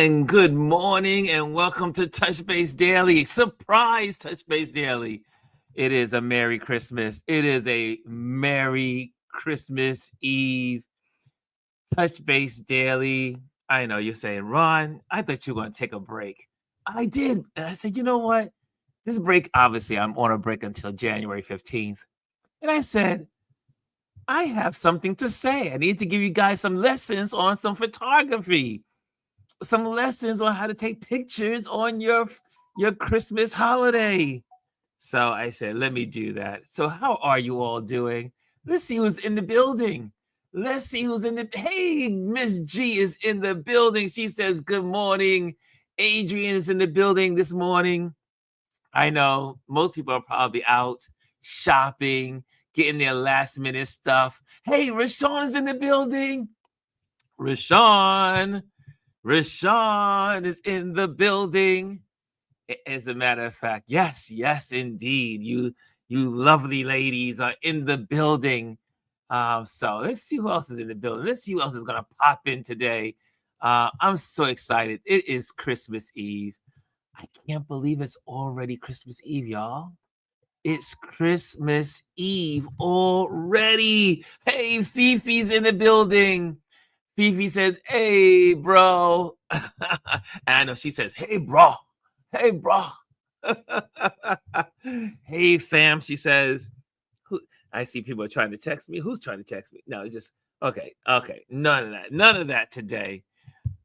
And good morning and welcome to Touch Base Daily. Surprise Touch Base Daily. It is a Merry Christmas. It is a Merry Christmas Eve Touch Base Daily. I know you're saying, Ron, I thought you were going to take a break. I did. And I said, you know what? This break, obviously, I'm on a break until January 15th. And I said, I have something to say. I need to give you guys some lessons on some photography. Some lessons on how to take pictures on your Christmas holiday. So I said, let me do that. So how are you all doing? Let's see who's in the building. Let's see who's in the... Hey, Miss G is in the building. She says, good morning. Adrian is in the building this morning. I know most people are probably out shopping, getting their last minute stuff. Hey, Rashawn is in the building. Rashawn is in the building. As a matter of fact, yes, indeed. You lovely ladies are in the building. So let's see who else is in the building. Let's see who else is going to pop in today. I'm so excited. It is Christmas Eve. I can't believe it's already Christmas Eve, y'all. It's Christmas Eve already. Hey, Fifi's in the building. Fifi says, hey, bro. I know she says, hey, bro. Hey, bro. Hey, fam, she says. I see people are trying to text me. Who's trying to text me? No, it's just, okay. None of that today,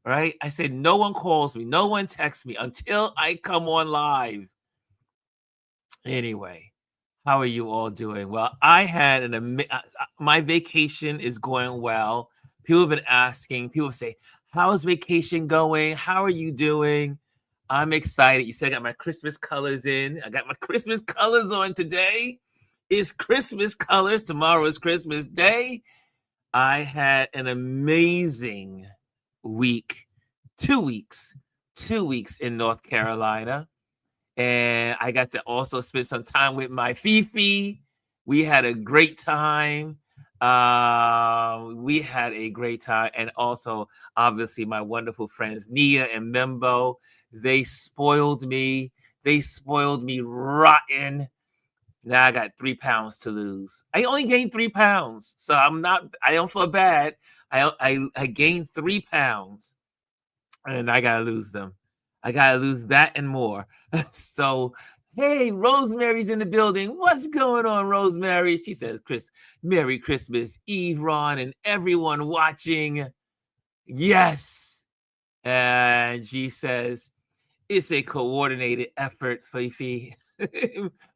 right? I said, no one calls me. No one texts me until I come on live. Anyway, how are you all doing? Well, I had my vacation is going well. People have been asking. People say, how's vacation going? How are you doing? I'm excited. You said I got my Christmas colors in. I got my Christmas colors on today. It's Christmas colors. Tomorrow is Christmas Day. I had an amazing week. 2 weeks. 2 weeks in North Carolina. And I got to also spend some time with my Fifi. We had a great time. And also, obviously, my wonderful friends Nia and Membo. They spoiled me. They spoiled me rotten. Now I got 3 pounds to lose. I only gained 3 pounds, so I don't feel bad. I gained 3 pounds, and I gotta lose them. I gotta lose that and more. So, hey, Rosemary's in the building. What's going on, Rosemary? She says, Merry Christmas Eve, Ron, and everyone watching. Yes. And she says, it's a coordinated effort, Fifi.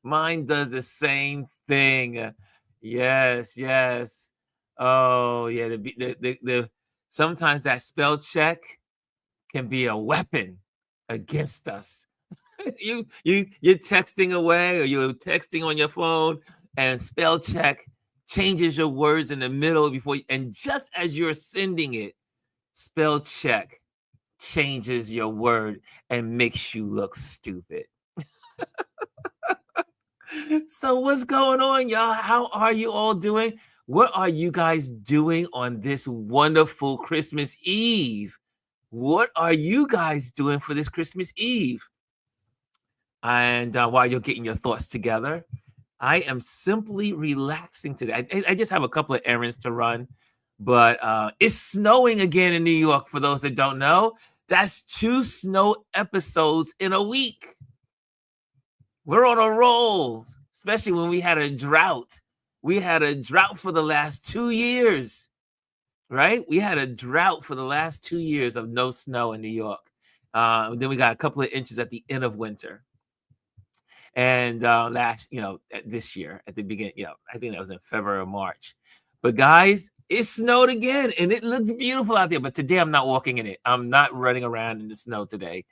Mine does the same thing. Yes. Oh, yeah. The sometimes that spell check can be a weapon against us. You're texting away, or you're texting on your phone, and spell check changes your words in the middle and just as you're sending it, spell check changes your word and makes you look stupid. So what's going on, y'all? How are you all doing? What are you guys doing on this wonderful Christmas Eve? What are you guys doing for this Christmas Eve? And while you're getting your thoughts together, I am simply relaxing today. I just have a couple of errands to run, but it's snowing again in New York. For those that don't know, that's 2 snow episodes in a week. We're on a roll, especially when we had a drought. We had a drought for the last 2 years, right? We had a drought for the last 2 years of no snow in New York. Then we got a couple of inches at the end of winter. And this year at the beginning, I think that was in February or March. But guys, it snowed again and it looks beautiful out there. But today I'm not walking in it. I'm not running around in the snow today.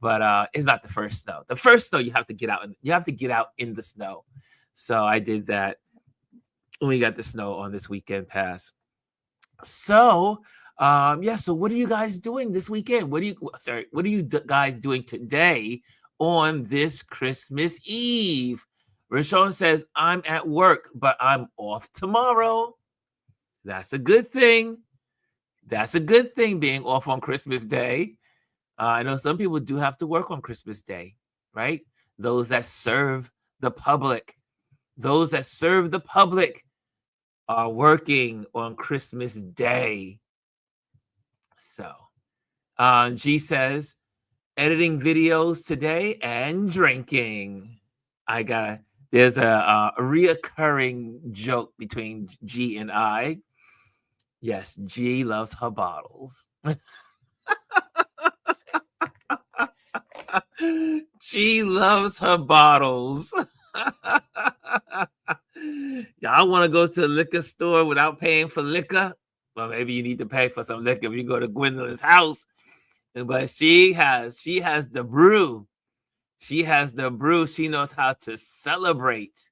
But it's not the first snow. The first snow you have to get out and you have to get out in the snow. So I did that when we got the snow on this weekend pass. So so what are you guys doing this weekend? What are you guys doing today on this Christmas Eve? Rashawn says, I'm at work, but I'm off tomorrow. That's a good thing. That's a good thing, being off on Christmas Day. I know some people do have to work on Christmas Day, right? Those that serve the public, those that serve the public are working on Christmas Day. So, G says, editing videos today and drinking. I gotta, there's a reoccurring joke between G and I. Yes, G loves her bottles. She loves her bottles. Y'all want to go to the liquor store without paying for liquor? Well, maybe you need to pay for some liquor if you go to Gwendolyn's house. But she has the brew. She has the brew. She knows how to celebrate.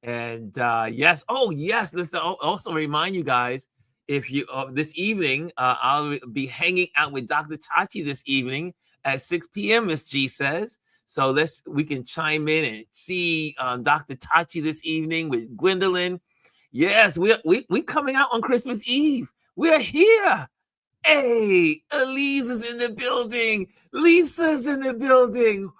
And yes, oh yes, listen. Also remind you guys, if you this evening, I'll be hanging out with Dr. Tachi this evening at 6 p.m. Miss G says. So we can chime in and see Dr. Tachi this evening with Gwendolyn. Yes, we coming out on Christmas Eve. We're here. Hey, Elise is in the building. Lisa's in the building.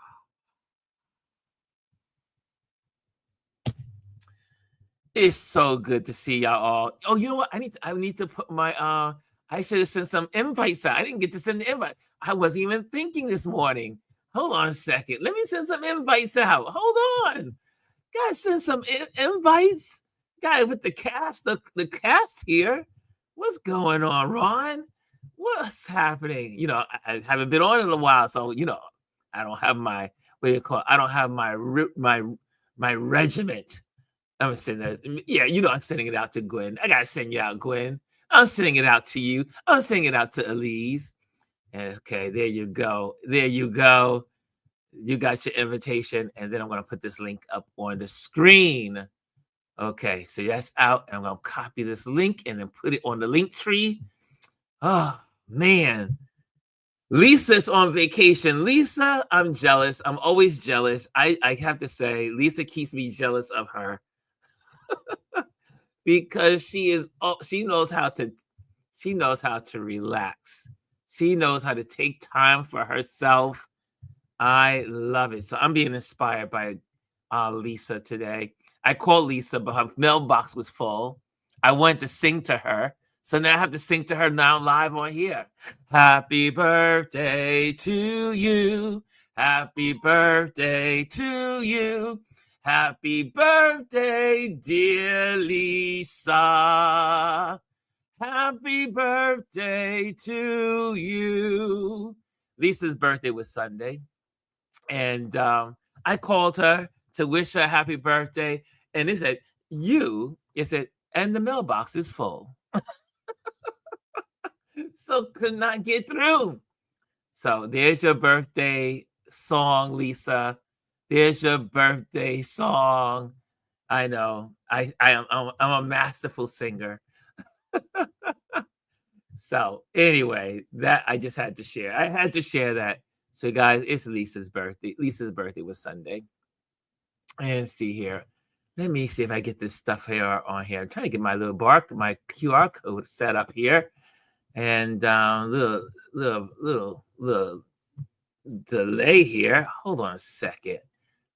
It's so good to see y'all all. Oh, you know what? I need to put my I should have sent some invites out. I didn't get to send the invite. I wasn't even thinking this morning. Hold on a second. Let me send some invites out. Hold on. Gotta send some invites. Guy with the cast, the cast here. What's going on, Ron? What's happening? You know, I haven't been on in a while, so you know, I don't have my what do you call it? I don't have my regiment. I'm sending that. Yeah, you know, I'm sending it out to Gwen. I gotta send you out, Gwen. I'm sending it out to you. I'm sending it out to Elise. Okay, there you go. There you go. You got your invitation, and then I'm gonna put this link up on the screen. Okay, so that's out, and I'm gonna copy this link and then put it on the link tree. Oh man, Lisa's on vacation. Lisa, I'm jealous. I'm always jealous. I have to say, Lisa keeps me jealous of her because she knows how to relax. She knows how to take time for herself. I love it. So I'm being inspired by Lisa today. I called Lisa, but her mailbox was full. I wanted to sing to her. So now I have to sing to her now live on here. Happy birthday to you. Happy birthday to you. Happy birthday, dear Lisa. Happy birthday to you. Lisa's birthday was Sunday. And I called her to wish her happy birthday. And it said, and the mailbox is full. So could not get through. So there's your birthday song, Lisa. There's your birthday song. I know. I'm a masterful singer. So anyway, that I just had to share. I had to share that. So guys, it's Lisa's birthday. Lisa's birthday was Sunday. And see here. Let me see if I get this stuff here on here. I'm trying to get my my QR code set up here. And little delay here. Hold on a second.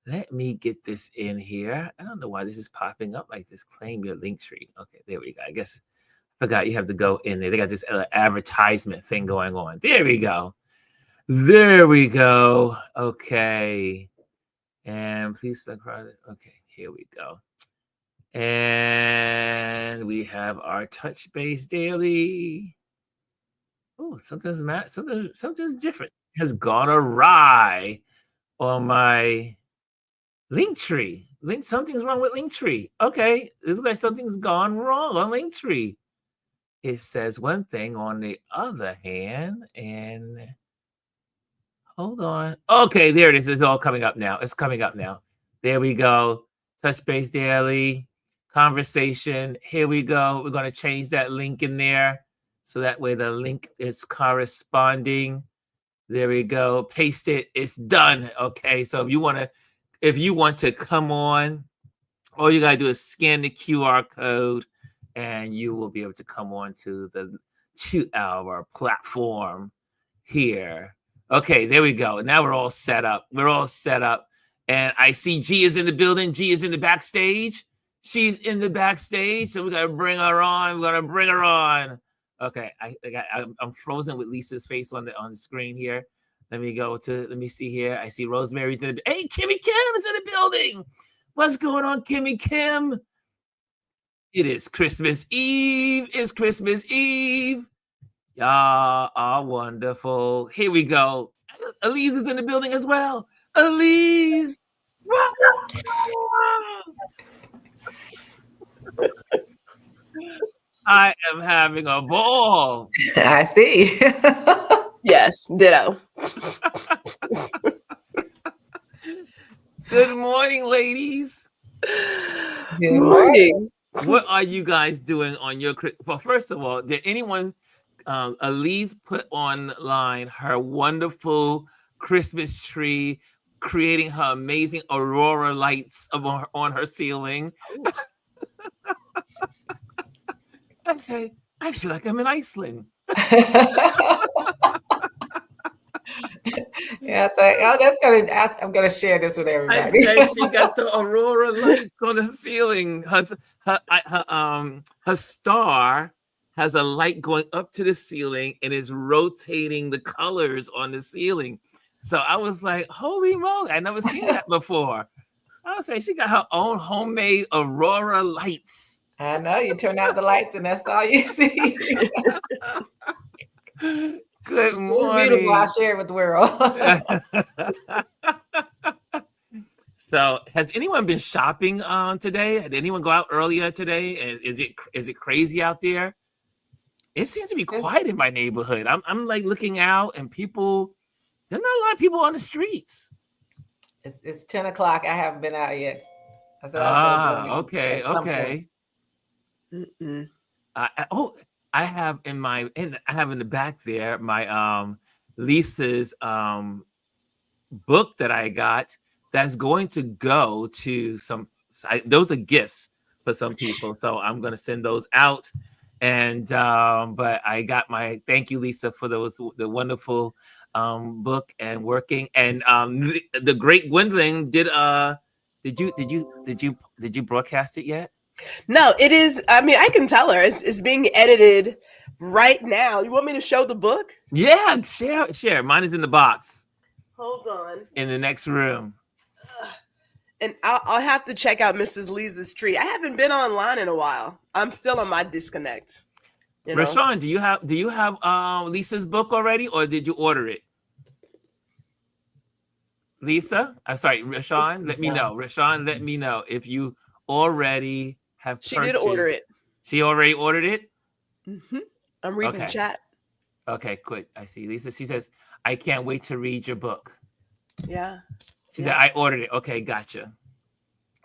Let me get this in here. I don't know why this is popping up like this. Claim your link tree. Okay, there we go. I guess I forgot you have to go in there. They got this advertisement thing going on. There we go. There we go. Okay. And please select product. Okay, here we go. And we have our touch base daily. Oh, something's different has gone awry on my Linktree. Something's wrong with Linktree. Okay, it looks like something's gone wrong on Linktree. It says one thing on the other hand, and hold on. Okay, there it is. It's all coming up now. It's coming up now. There we go. Touch base daily conversation. Here we go. We're going to change that link in there. So that way the link is corresponding. There we go. Paste it. It's done. Okay. So if you want to come on, all you got to do is scan the QR code and you will be able to come on to our platform here. Okay, there we go. Now we're all set up. We're all set up. And I see G is in the building. G is in the backstage. She's in the backstage. So we got to bring her on. We're going to bring her on. Okay, I'm frozen with Lisa's face on the screen here. Let me see here. I see Rosemary's in the, hey, Kimmy Kim is in the building. What's going on, Kimmy Kim? It is Christmas Eve. It's Christmas Eve. Y'all are wonderful. Here we go. Elise is in the building as well. Elise. I am having a ball. I see. Yes, ditto. Good morning, ladies. Good morning. What are you guys doing on your? Well, first of all, did anyone? Elise put online her wonderful Christmas tree, creating her amazing aurora lights on her ceiling. I say, I feel like I'm in Iceland. Yeah, so I'm gonna share this with everybody. I said she got the aurora lights on the ceiling. Her star has a light going up to the ceiling and is rotating the colors on the ceiling. So I was like, holy moly, I never seen that before. I was saying she got her own homemade aurora lights. I know, you turn out the lights and that's all you see. Good morning. It's beautiful. I'll share it with the world. So, has anyone been shopping today? Did anyone go out earlier today? Is it crazy out there? It seems to be quiet in my neighborhood. I'm like looking out, and people. There's not a lot of people on the streets. It's 10 o'clock. I haven't been out yet. Okay. I have in the back there my Lisa's book that I got that's going to go to those are gifts for some people, so I'm going to send those out. And but I got my thank you, Lisa, for the wonderful book and working. And the great Gwendolyn did you broadcast it yet? No, it is. I mean, I can tell her it's being edited right now. You want me to show the book? Yeah, share. Mine is in the box. Hold on. In the next room. And I'll have to check out Mrs. Lisa's tree. I haven't been online in a while. I'm still on my disconnect. Rashawn, do you have Lisa's book already, or did you order it? Lisa, I'm sorry, Rashawn. Let me know. Rashawn, let me know if you already have purchased. She did order it. She already ordered it? Mm-hmm. I'm reading the chat. Okay, good. I see. Lisa, she says, I can't wait to read your book. Yeah. She said, I ordered it. Okay, gotcha.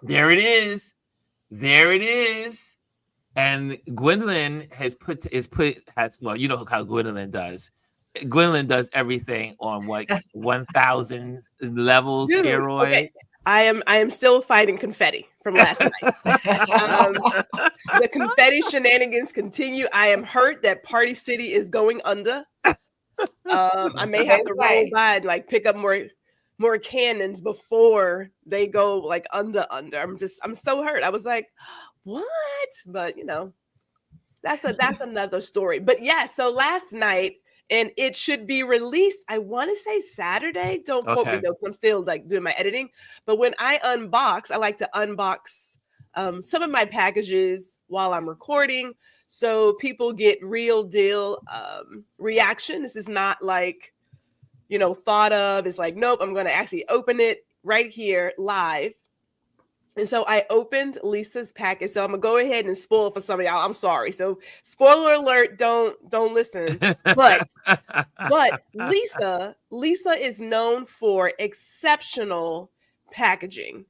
There it is. And Gwendolyn well, you know how Gwendolyn does. Gwendolyn does everything on 1,000 levels steroid. Okay. I am still fighting confetti from last night. The confetti shenanigans continue. I am hurt that Party City is going under. I may have to roll by and like pick up more cannons before they go like under. I'm so hurt. I was like, what? But that's another story. But yeah, so last night, and it should be released, I want to say Saturday. Don't quote me though, because I'm still like doing my editing. But when I unbox, I like to unbox some of my packages while I'm recording, so people get real deal reaction. This is not like, thought of. It's like, nope, I'm going to actually open it right here live. And so I opened Lisa's package. So I'm gonna go ahead and spoil for some of y'all. I'm sorry. So spoiler alert, don't listen. But Lisa is known for exceptional packaging,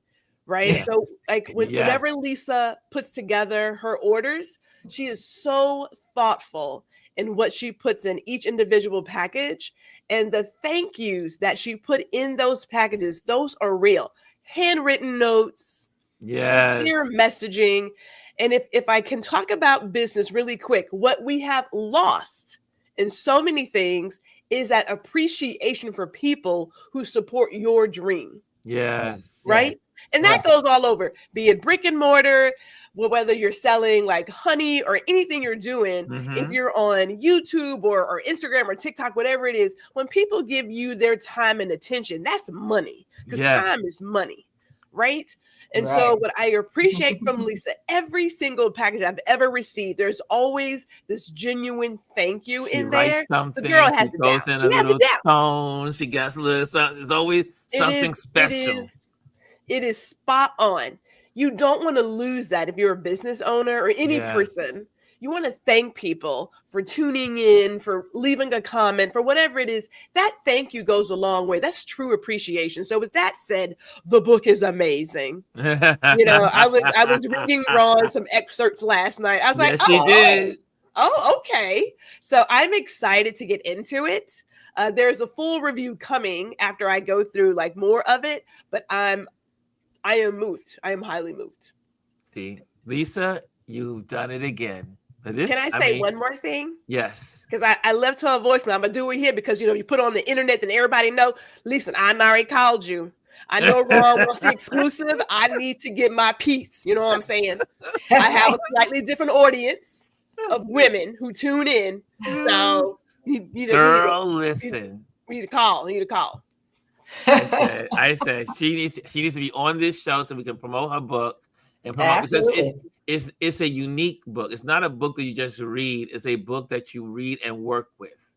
right? Yes. So like whenever Lisa puts together her orders, she is so thoughtful in what she puts in each individual package. And the thank yous that she put in those packages, those are real. Handwritten notes, sincere messaging. And if I can talk about business really quick, what we have lost in so many things is that appreciation for people who support your dream. Yes. Right? And that goes all over, be it brick and mortar, whether you're selling like honey or anything you're doing, if you're on YouTube or Instagram or TikTok, whatever it is, when people give you their time and attention, that's money, because time is money. Right. And so what I appreciate from Lisa, every single package I've ever received, there's always this genuine thank you in there. The girl has it down. She has it down. Tone. She got a little something. There's always something special. It is spot on. You don't want to lose that if you're a business owner or any person. You want to thank people for tuning in, for leaving a comment, for whatever it is. That thank you goes a long way. That's true appreciation. So with that said, the book is amazing. I was reading Ron some excerpts last night. I was like, she did. Oh, okay. So I'm excited to get into it. There's a full review coming after I go through like more of it, but I am moved. I am highly moved. See, Lisa, you've done it again. Can I say one more thing? Yes. Because I left her a voicemail. I'm going to do it here because, you put on the internet and everybody know. Listen, I already called you. I know Ron wants the exclusive. I need to get my piece. You know what I'm saying? I have a slightly different audience of women who tune in. So, listen. We need to call. I said she needs to be on this show so we can promote her book and promote, because it's a unique book. It's not a book that you just read. It's a book that you read and work with.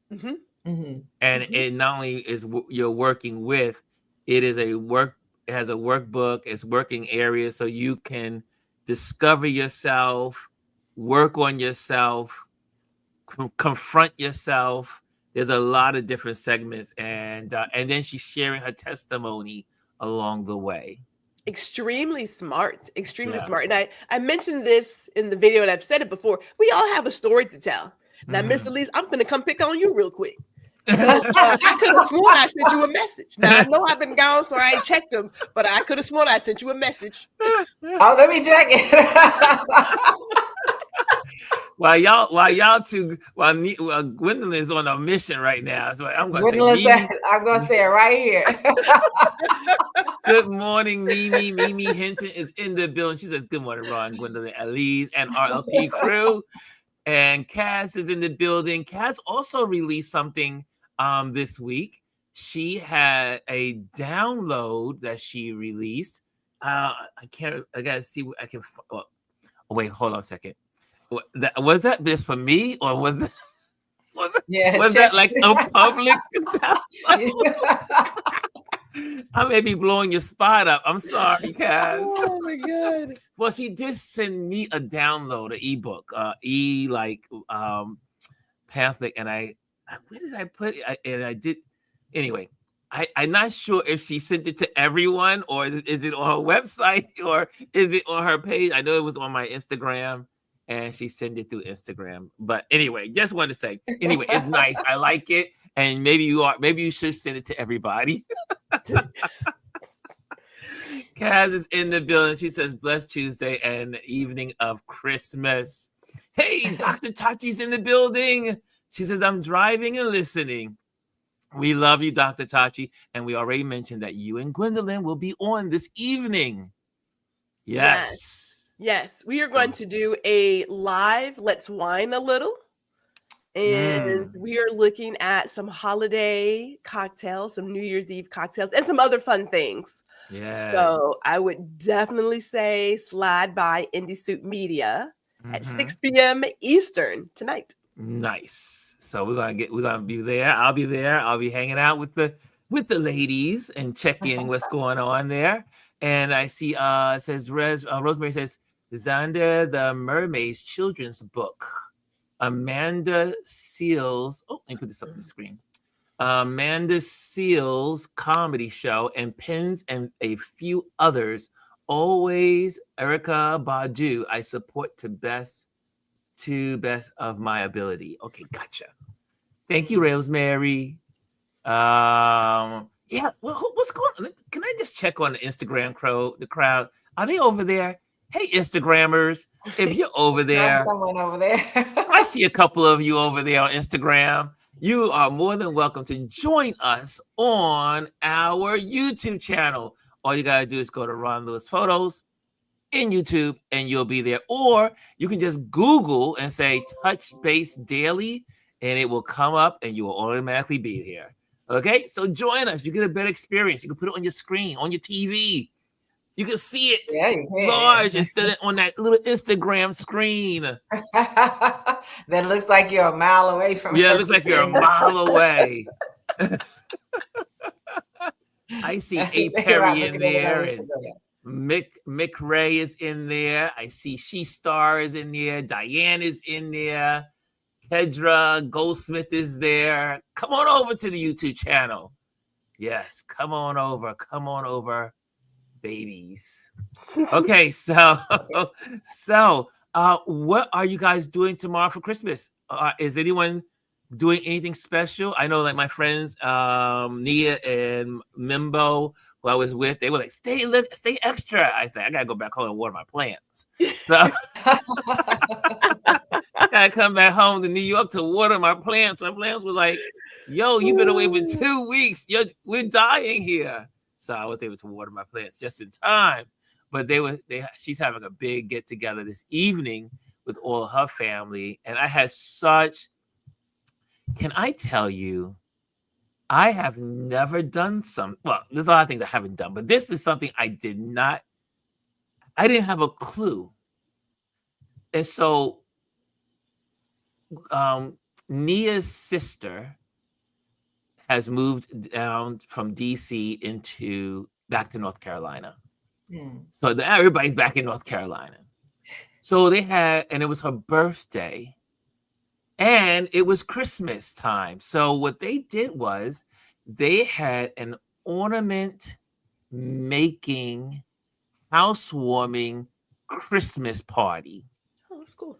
And it not only is you're working with, it has a workbook. It's working areas so you can discover yourself, work on yourself, confront yourself. There's a lot of different segments, and then she's sharing her testimony along the way. Extremely smart. And I mentioned this in the video, and I've said it before. We all have a story to tell. Now, Miss Elise, I'm gonna come pick on you real quick. I could have sworn I sent you a message. Now I know I've been gone, so I ain't checked them, but I could have sworn I sent you a message. Oh, let me check it. While Gwendolyn's on a mission right now, so I'm going to say it right here. Good morning, Mimi. Mimi Hinton is in the building. She says, "Good morning, Ron, Gwendolyn, Elise, and RLP crew." And Cass is in the building. Cass also released something this week. She had a download that she released. I gotta see what I can. Oh, wait, hold on a second. Was that this for me, or was that like a public? I may be blowing your spot up. I'm sorry, Cass. Oh my god. Well, she did send me a download, an ebook, pamphlet, and where did I put it? I did anyway. I'm not sure if she sent it to everyone, or is it on her website, or is it on her page? I know it was on my Instagram, and she sent it through Instagram. But anyway, just wanted to say, anyway, it's nice. I like it, and maybe you should send it to everybody. Kaz is in the building. She says, "Blessed Tuesday and the evening of Christmas." Hey, Dr. Tachi's in the building. She says, "I'm driving and listening." We love you, Dr. Tachi. And we already mentioned that you and Gwendolyn will be on this evening. Yes. We are going to do a live Let's Wine a Little. And we are looking at some holiday cocktails, some New Year's Eve cocktails, and some other fun things. Yeah. So I would definitely say slide by Indie Suit Media at 6 p.m. Eastern tonight. Nice. So we're gonna be there. I'll be there. I'll be hanging out with the ladies and checking what's going on there. And I see it says Rosemary says Xander the Mermaid's children's book. Amanda Seals. Oh, let me put this up on the screen. Amanda Seals comedy show and Pins and a few others. Always Erica Badu. I support to best of my ability. Okay, gotcha. Thank you, Rosemary. Yeah. Well, what's going on? Can I just check on the Instagram the crowd? Are they over there? Hey, Instagrammers, if you're over there, someone over there. I see a couple of you over there on Instagram. you are more than welcome to join us on our YouTube channel. All you gotta do is go to Ron Lewis Photos in YouTube and you'll be there. Or you can just Google and say Touch Base Daily and it will come up and you will automatically be here. Okay, so join us. You get a better experience. You can put it on your screen, on your TV. You can see it large instead of on that little Instagram screen. That looks like you're a mile away from it looks like you're a mile away. I see A. Perry in there, and Mick Ray is in there. I see She Star is in there. Diane is in there. Kedra Goldsmith is there. Come on over to the YouTube channel. Yes, come on over, babies. Okay, so what are you guys doing tomorrow for Christmas? Is anyone doing anything special? I know, like my friends, Nia and Mimbo, who I was with, they were like, stay extra. I said, I gotta go back home and water my plants. So I come back home to New York to water my plants. My plants were like, yo, you've been away for 2 weeks. We're dying here. So I was able to water my plants just in time. But she's having a big get together this evening with all her family. And I had can I tell you, I have never done well, there's a lot of things I haven't done, but this is something I didn't have a clue. And so Nia's sister has moved down from DC back to North Carolina. So everybody's back in North Carolina. So and it was her birthday and it was Christmas time. So what they did was they had an ornament making, housewarming Christmas party. Oh, that's cool.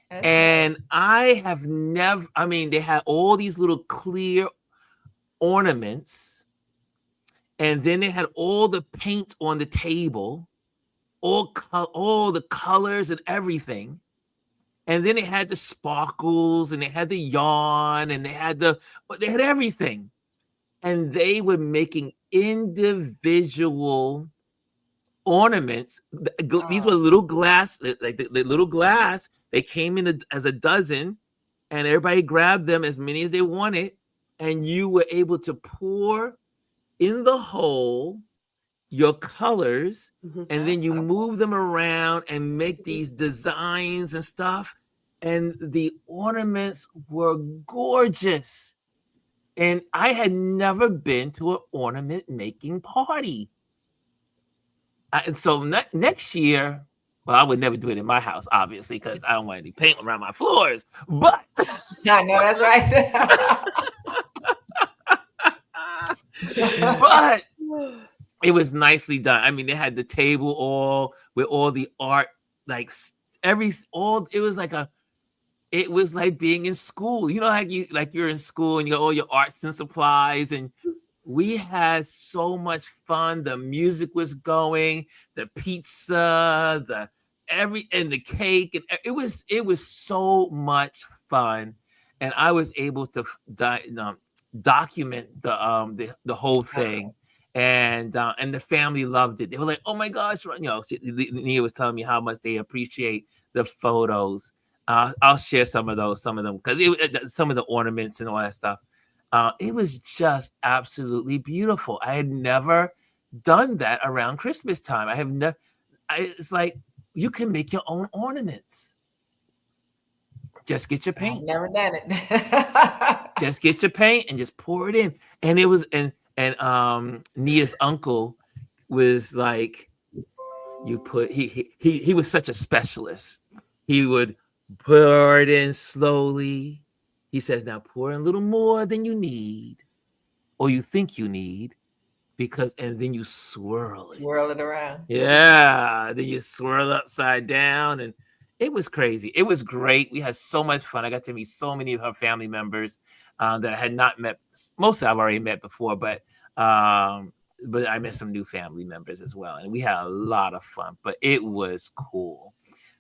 And I have never, they had all these little clear ornaments. And then they had all the paint on the table, all the colors and everything. And then they had the sparkles and they had the yarn and they had everything. And they were making individual ornaments. These were little glass, like the little glass. They came in as a dozen and everybody grabbed them, as many as they wanted. And you were able to pour in the hole your colors, and then you move them around and make these designs and stuff. And the ornaments were gorgeous. And I had never been to an ornament making party. And so next year, well, I would never do it in my house, obviously, because I don't want any paint around my floors. But I know that's right. But it was nicely done. They had the table all with all the art, like it was like being in school. You know, like you're in school and you got all your arts and supplies, and we had so much fun. The music was going, the pizza, and the cake, and it was so much fun. And I was able to document the whole thing, and the family loved it. They were like, "Oh my gosh!" Nia was telling me how much they appreciate the photos. I'll share some of them because some of the ornaments and all that stuff. It was just absolutely beautiful. I had never done that around Christmas time. I have never. It's like you can make your own ornaments. Just get your paint. I've never done it. Just get your paint and just pour it in. And it was and Nia's uncle was like, he was such a specialist. He would pour it in slowly. He says, now pour in a little more than you need, or you think you need, and then you swirl it around. Yeah, then you swirl upside down, and it was crazy. It was great. We had so much fun. I got to meet so many of her family members that I had not met. Most I've already met before, but I met some new family members as well, and we had a lot of fun. But it was cool.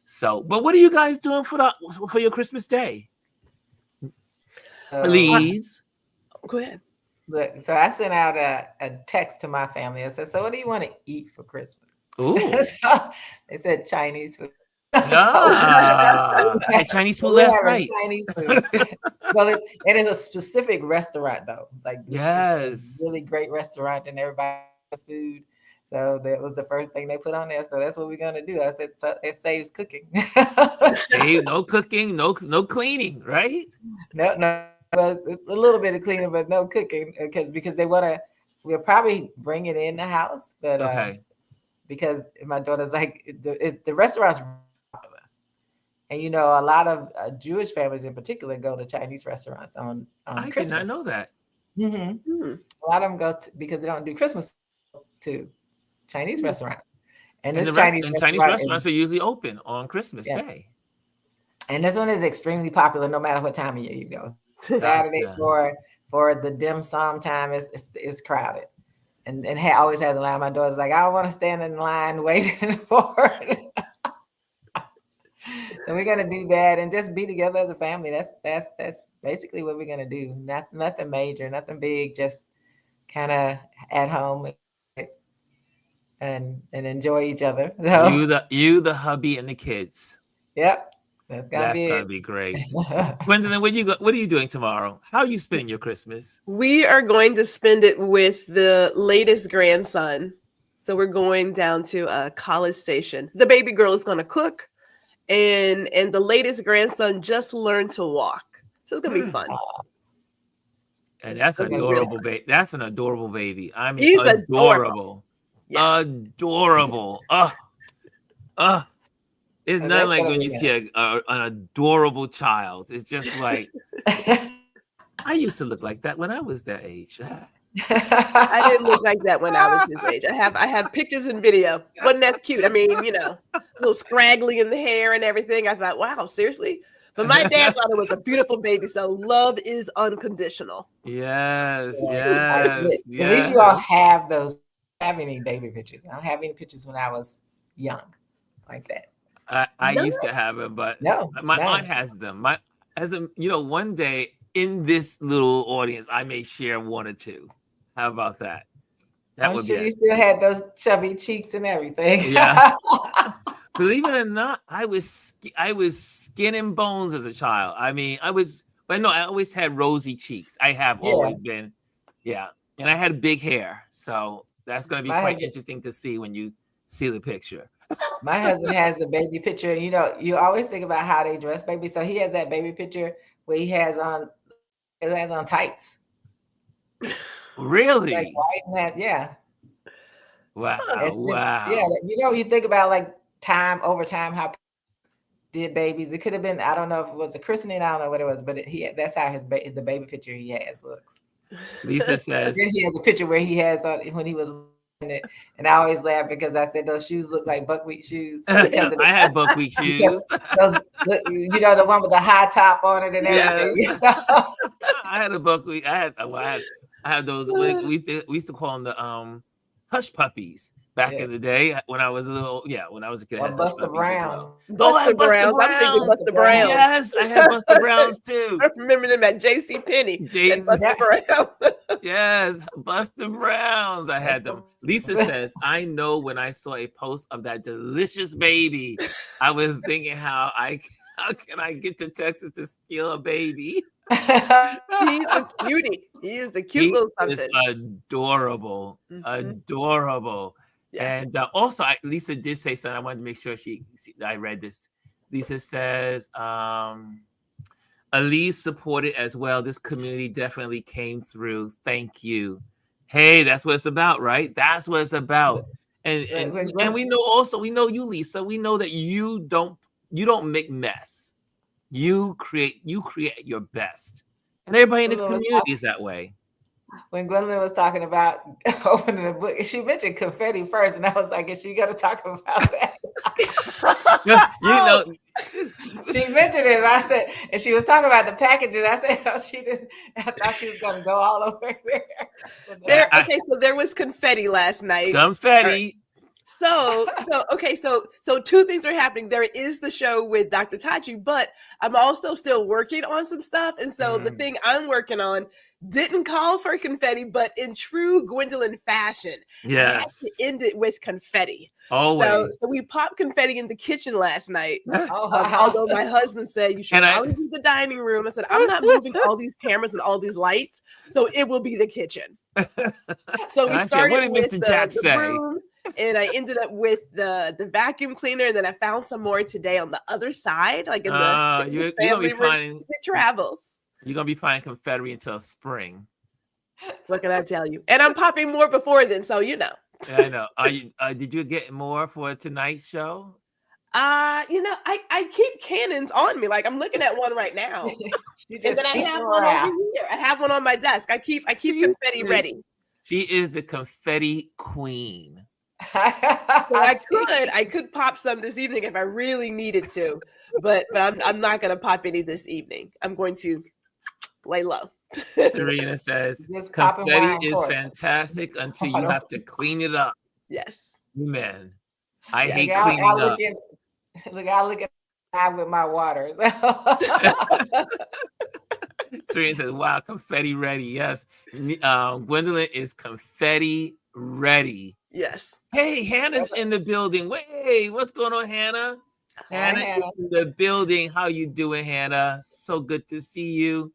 So, but what are you guys doing for your Christmas day? Please. Go ahead. Look, so I sent out a text to my family. I said, "So what do you want to eat for Christmas?" Ooh. So they said Chinese food. Ah, I had Chinese food We're last having night. Chinese food. Well, it is a specific restaurant though. Like it's a Yes. really great restaurant, and everybody the food. So that was the first thing they put on there. So that's what we're gonna do. I said so it saves cooking. Save no cooking, no cleaning, right? No, a little bit of cleaning, but no cooking because they want to. We'll probably bring it in the house, but Okay. because my daughter's like the restaurant's popular, and you know a lot of Jewish families in particular go to Chinese restaurants on I did not Christmas. know that. Mm-hmm. A lot of them go because they don't do Christmas to Chinese restaurants, and And this Chinese restaurants are usually open on Christmas Day. And this one is extremely popular no matter what time of year you go. Saturday Gotcha. for the dim sum time is crowded. And always has a line. My daughter's like, I don't want to stand in line waiting for it. So we're gonna do that and just be together as a family. That's basically what we're gonna do. Nothing major, nothing big, just kind of at home and enjoy each other. So, You, the hubby, and the kids. yep, that's gonna be great. Gwendolyn, what are you doing tomorrow? How are you spending your Christmas? We are going to spend it with the latest grandson. So we're going down to College Station. The baby girl is going to cook, and the latest grandson just learned to walk. So it's going to be fun. And that's adorable, baby. That's an adorable baby. I mean, he's adorable. Yes. Adorable. It's not like when you see an adorable child. It's just like I used to look like that when I was that age. I didn't look like that when I was his age. I have pictures and video. Wasn't that cute? I mean, you know, a little scraggly in the hair and everything. I thought, wow, seriously? But my dad thought it was a beautiful baby. So love is unconditional. Yes. At least you all have those. Have any baby pictures? I don't have any pictures when I was young like that. I used to have them, but my aunt has them. One day in this little audience, I may share one or two. How about that? I'm sure you still had those chubby cheeks and everything. Yeah. Believe it or not, I was skin and bones as a child. I mean, I always had rosy cheeks. I have always been, and I had big hair. So that's going to be quite interesting to see when you see the picture. My husband has the baby picture. You know, you always think about how they dress baby. So he has that baby picture where he has on tights. Really? Like white and that, yeah. Wow. Yeah, you know, you think about like over time how did babies. It could have been, I don't know if it was a christening, I don't know what it was, but that's how the baby picture he has looks. Lisa says he has a picture where he has when he was in it, and I always laugh because I said those shoes look like buckwheat shoes. I had buckwheat shoes. You know, the one with the high top on it and everything. Yes. I had a buckwheat. I had those. We used to call them the hush puppies back in the day when I was a little. Yeah, when I was a kid. Buster Brown. Buster Browns. I'm thinking Buster Browns. Yes, I had Buster Browns too. I remember them at J.C. Penney. Buster Brown. Yes, Buster Browns. I had them. Lisa says, I know when I saw a post of that delicious baby, I was thinking how can I get to Texas to steal a baby? He's a cutie. He is a cute little something. Is adorable. Mm-hmm. Adorable. Yeah. And also, Lisa did say something. I wanted to make sure I read this. Lisa says, Elise supported as well. This community definitely came through. Thank you. Hey, that's what it's about, right? That's what it's about. And we know you, Lisa. We know that you don't make mess. You create your best. And everybody in this community is that way. When Gwendolyn was talking about opening a book, she mentioned confetti first, and I was like, "Is she going to talk about that?" She mentioned it, and I said, and she was talking about the packages. I said, "Oh, she didn't." I thought she was going to go all over there. So there was confetti last night. Confetti. So okay, so two things are happening. There is the show with Dr. Tachi, but I'm also still working on some stuff. And so the thing I'm working on didn't call for confetti, but in true Gwendolyn fashion, I had to end it with confetti. Always. So we popped confetti in the kitchen last night. Oh, wow. Although my husband said you should probably be the dining room. I said, I'm not moving all these cameras and all these lights, so it will be the kitchen. So we started what did with Mr. Jack say? broom, and I ended up with the vacuum cleaner, and then I found some more today on the other side, like in the you're family gonna be room. finding It travels. You're gonna be finding confetti until spring. What can I tell you? And I'm popping more before then, so you know. Yeah, I know. Are you? Did you get more for tonight's show? I keep cannons on me. Like I'm looking at one right now, and then I have one over here. I have one on my desk. I keep confetti ready. She is the confetti queen. So I could pop some this evening if I really needed to, but I'm not gonna pop any this evening. I'm going to lay low. Serena says confetti is fantastic until you have to clean it up. Yes. Amen. I hate cleaning up. I look at with my waters. Serena says, wow, confetti ready. Yes. Gwendolyn is confetti ready. Yes. Hey, Hannah's in the building. Wait, what's going on, Hannah? Hannah is in the building. How you doing, Hannah? So good to see you.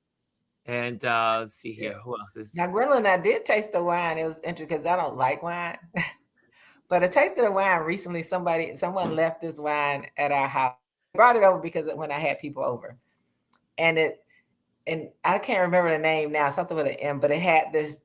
And let's see here. Who else is now? Gwendolyn, I did taste the wine. It was interesting because I don't like wine. But I tasted the wine recently. Someone left this wine at our house. Brought it over because when I had people over. And I can't remember the name now, something with an M, but it had this,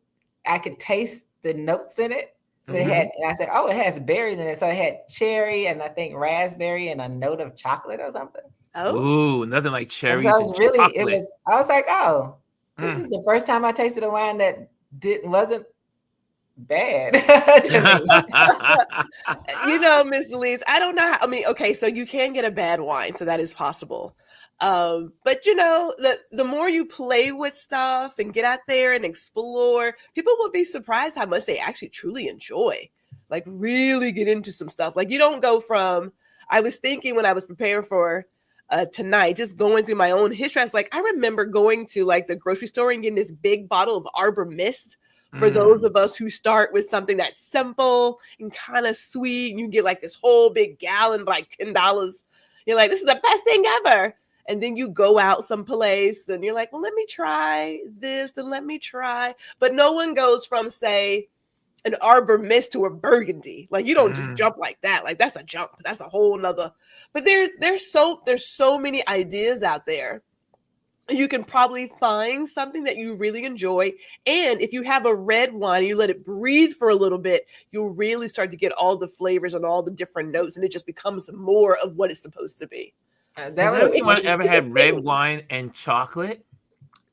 I could taste the notes in it. So it had, and I said, oh, it has berries in it. So it had cherry and I think raspberry and a note of chocolate or something. Oh, ooh, nothing like cherries and and chocolate. I was like, oh, this is the first time I tasted a wine that wasn't bad to me. Miss Elise, I don't know. Okay, so you can get a bad wine, so that is possible. But the more you play with stuff and get out there and explore, people will be surprised how much they actually truly enjoy. Like really get into some stuff. Like you don't go from. I was thinking when I was preparing for tonight, just going through my own history. I was like, I remember going to like the grocery store and getting this big bottle of Arbor Mist. For those of us who start with something that's simple and kind of sweet, and you get like this whole big gallon for like $10. You're like, this is the best thing ever. And then you go out someplace and you're like, well, let me try this and let me try. But no one goes from, say, an Arbor Mist to a Burgundy. Like you don't just jump like that. Like that's a jump. That's a whole nother. But there's so many ideas out there. You can probably find something that you really enjoy. And if you have a red wine and you let it breathe for a little bit, you'll really start to get all the flavors and all the different notes. And it just becomes more of what it's supposed to be. Has anyone ever had red wine and chocolate?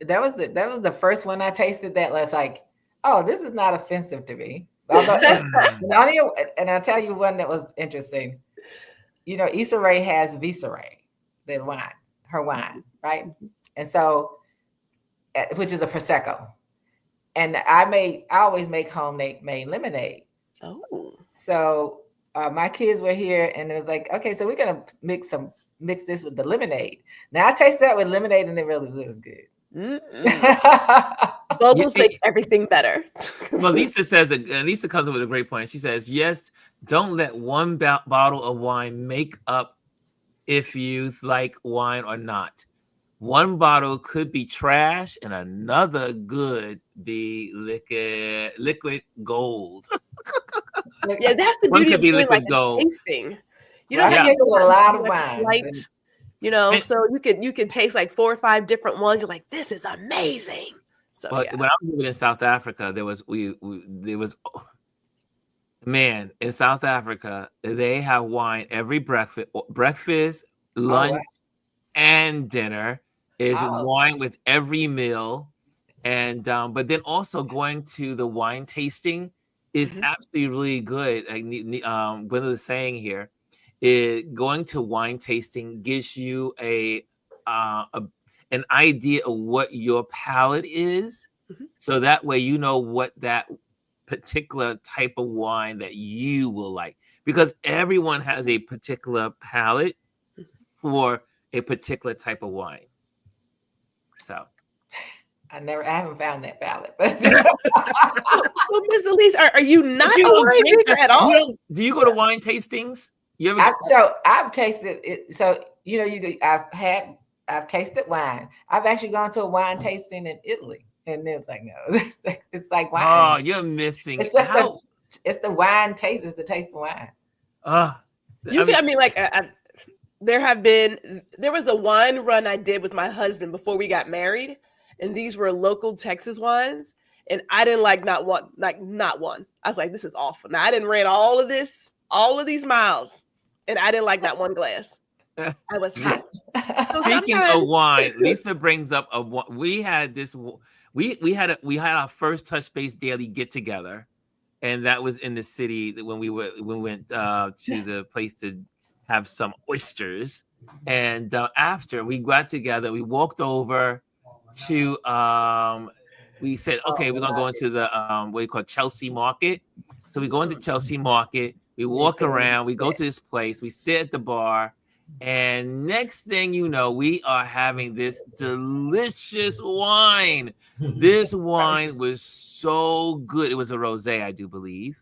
That was the first one I tasted that was like, oh, this is not offensive to me. And I'll tell you one that was interesting. Issa Rae has Visa Rae, the wine, her wine, right? And so, which is a Prosecco. And I always make homemade lemonade. Oh. So my kids were here and it was like, okay, so we're going to mix this with the lemonade. Now I tasted that with lemonade and it really was good. Bubbles make everything better. Well, Lisa comes up with a great point. She says, yes, don't let one bottle of wine make up if you like wine or not. One bottle could be trash and another could be liquid gold. Yeah, that's the beauty of doing like a tasting. You know, a lot of wine. Right? So you can taste like 4 or 5 different ones. You're like, this is amazing. So when I was living in South Africa, in South Africa, they have wine every breakfast, lunch, and dinner. Is wine with every meal, and but then also going to the wine tasting is absolutely really good. Like Gwendolyn is saying here, going to wine tasting gives you an idea of what your palate is, so that way you know what that particular type of wine that you will like? Because everyone has a particular palate for a particular type of wine. So I haven't found that palette. Well, Ms. Elise, are you not a wine drinker at all? Do you go to wine tastings? You ever? I've tasted it. So I've tasted wine. I've actually gone to a wine tasting in Italy, and it's like, no, it's like wine. Oh, you're missing. It's just it's the wine taste. It's the taste of wine. There was a wine run I did with my husband before we got married, and these were local Texas wines, and I didn't like not one. I was like, this is awful. Now I didn't rent all of these miles, and I didn't like not one glass. I was hot. So speaking of wine, Lisa brings up we had our first Touch Base Daily get together, and that was in the city when we went to the place to have some oysters. And after we got together, we walked over to we said, okay, we're gonna go into the what you call Chelsea Market. So we go into Chelsea Market, we walk around, we go to this place, we sit at the bar, and next thing you know, we are having this delicious wine. This wine was so good. It was a rosé, I do believe,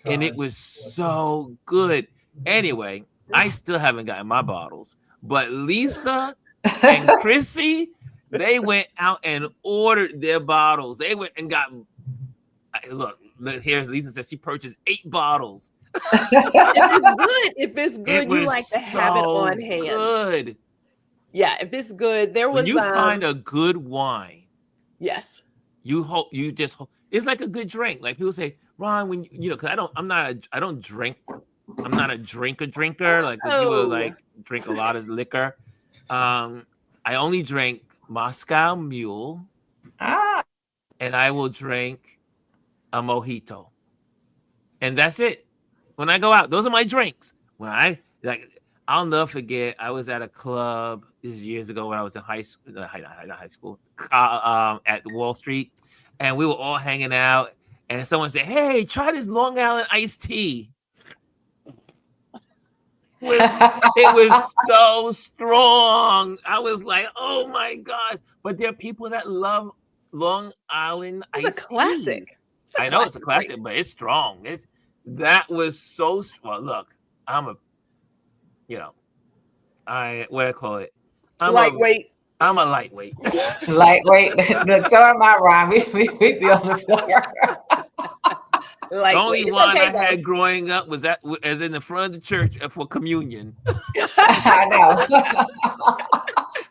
and it was so good. Anyway, I still haven't gotten my bottles, but Lisa and Chrissy, they went out and ordered their bottles. They went and got. Look, here's Lisa says she purchased 8 bottles. If it's good, you like to have it on hand. Good. Yeah, if it's good, when you find a good wine. Yes. It's like a good drink. Like people say, Ron, because I don't drink. I'm not a drinker. Like people like drink a lot of liquor. I only drink Moscow Mule. And I will drink a mojito. And that's it. When I go out, those are my drinks. I'll never forget. I was at a club years ago when I was in high school, at Wall Street, and we were all hanging out. And someone said, "Hey, try this Long Island iced tea." It was so strong. I was like, "Oh my gosh!" But there are people that love Long Island iced tea. It's a classic. I know it's a classic, but it's strong. That was so well. Look, I'm what I call it. Lightweight. I'm a lightweight. Lightweight. Look, so am I, Ron. We be on the floor. The only wine I had growing up was as in the front of the church for communion. I know.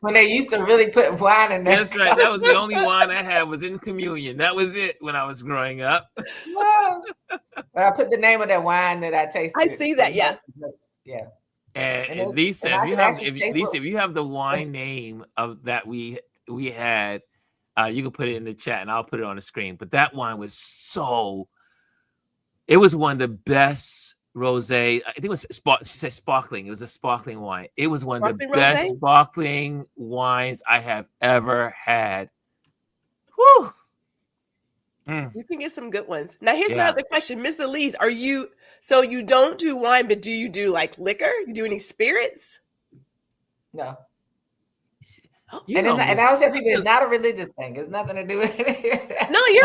When they used to really put wine in there. That's right. That was the only wine I had was in communion. That was it when I was growing up. But I put the name of that wine that I tasted. I see that. Yeah. Yeah. And Lisa, if you have the wine name of that we had, you can put it in the chat and I'll put it on the screen. But that wine was it was one of the best rosé. I think it was she said sparkling. It was a sparkling wine. It was one of the best sparkling wines I have ever had. Whew. You can get some good ones. Now here's my other question. Miss Elise, you don't do wine, but do you do like liquor? You do any spirits? No. And I always tell people it's not a religious thing. It's nothing to do with it. No, you're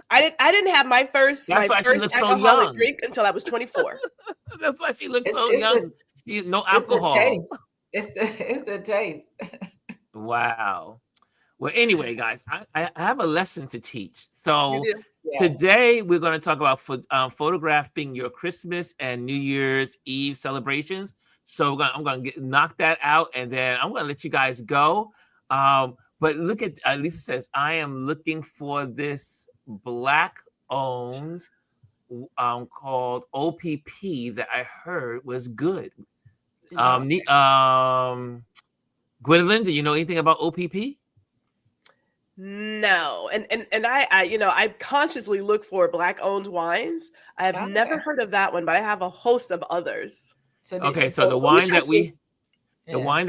I didn't have my first alcoholic drink until I was 24. That's why she looks so young. No alcohol. It's the taste. Wow. Well, anyway, guys, I have a lesson to teach. So today we're going to talk about photographing your Christmas and New Year's Eve celebrations. So I'm going to knock that out, and then I'm going to let you guys go. But look at Lisa says, I am looking for this Black-owned called OPP that I heard was good. Gwendolyn, do you know anything about OPP? No, and I consciously look for Black-owned wines. I have never heard of that one, but I have a host of others. So the wine that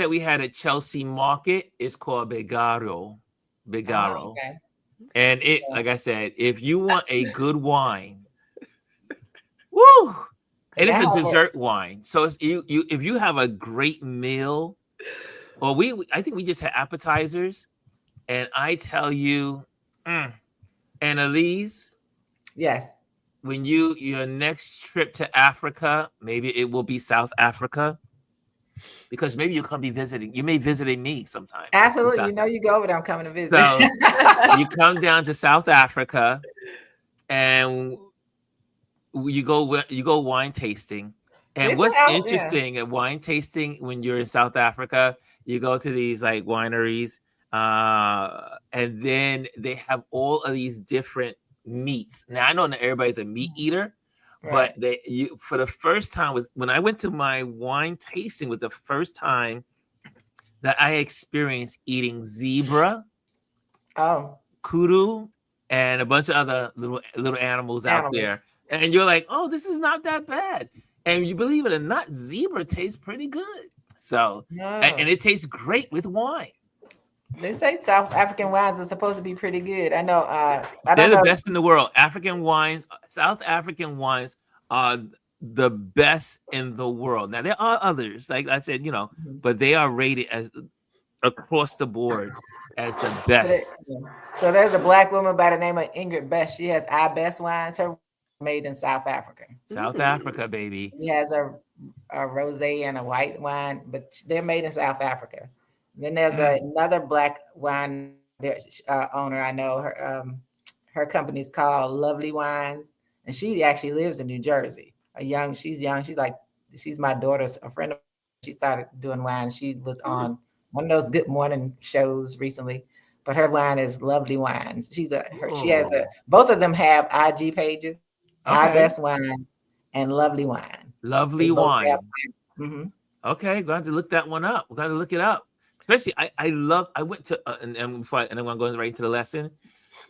we had at Chelsea Market is called Begaro. Oh, okay. And it, Yeah. like I said, if you want a good wine, woo, it And is I a have a dessert wine. So it's, you if you have a great meal, or I think we just had appetizers, and I tell you, mm, and Elise, yes. when your next trip to Africa, maybe it will be South Africa, because maybe you'll come be visiting. You may visit me sometime in Absolutely. South. You know you go over there, I'm coming to visit. So you come down to South Africa, and you go wine tasting. And Listen what's out, yeah. interesting at wine tasting, when you're in South Africa, you go to these like wineries, and then they have all of these different meats. Now I know not everybody's a meat eater, but Right. for the first time, was when I went to my wine tasting, was the first time that I experienced eating zebra, Oh, kudu, and a bunch of other little animals out there. animals. And you're like, oh, this is not that bad. And you believe it or not, zebra tastes pretty good. So, and No. it tastes great with wine. They say South African wines are supposed to be pretty good. I know. I They're don't the know. best in the world. African wines, South African wines are the best in the world. Now there are others, like I said, Mhm. but they are rated as across the board as the So, best. so there's a black woman by the name of Ingrid Best. She has I Best wines. Her made in South Africa. South Africa, baby. She has a rosé and a white wine, but they're made in South Africa. Then there's another black wine owner I know. Her company's called Lovely Wines, and she actually lives in New Jersey. She's young. She's my daughter's a friend of. She started doing wine. She was on one of those Good Morning shows recently, but her line is Lovely Wines. She has Oh, both of them have IG pages, I okay. Best Wine and Lovely Wine. They Lovely both have. wine. Mhm. Okay, going to look that one up. We're going to look it up. Especially, I went to and I'm going to go right into the lesson.